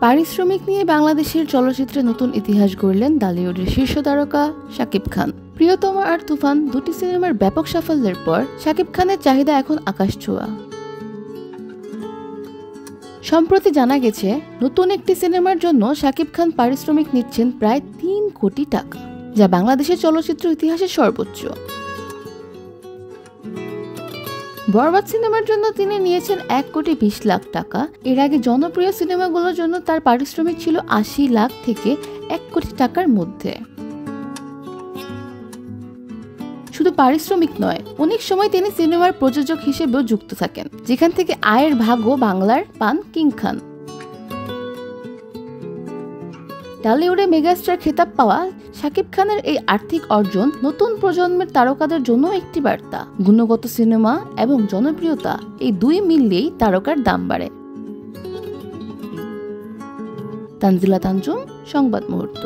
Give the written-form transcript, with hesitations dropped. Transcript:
পারিশ্রমিক নিয়ে বাংলাদেশের চলচ্চিত্রে নতুন ইতিহাস গড়লেন বলিউডের শীর্ষ তারকা শাকিব খান। প্রিয়তমা আর তুফান দুটি সিনেমার ব্যাপক সাফল্যের পর শাকিব খানের চাহিদা এখন আকাশছোঁয়া। সম্প্রতি জানা গেছে, নতুন একটি সিনেমার জন্য শাকিব খান পারিশ্রমিক নিচ্ছেন প্রায় ৩ কোটি টাকা, যা বাংলাদেশের চলচ্চিত্র ইতিহাসের সর্বোচ্চ। বরবাদ সিনেমার জন্য তিনি নিয়েছেন ১,২০,০০,০০০ টাকা। এর আগে জনপ্রিয় সিনেমাগুলোর জন্য তার পারিশ্রমিক ছিল ৮০ লাখ থেকে ১ কোটি টাকার মধ্যে। শুধু পারিশ্রমিক নয়, অনেক সময় তিনি সিনেমার প্রযোজক হিসেবেও যুক্ত থাকেন, যেখান থেকে আয়ের ভাগও বাংলার পান কিং খান। টলিউডে মেগাস্টার খেতাব পাওয়া শাকিব খানের এই আর্থিক অর্জন নতুন প্রজন্মের তারকাদের জন্য একটি বার্তা। গুণগত সিনেমা এবং জনপ্রিয়তা, এই দুই মিললেই তারকার দাম বাড়ে। তানজিলা তানজুম, সংবাদ মুহূর্ত।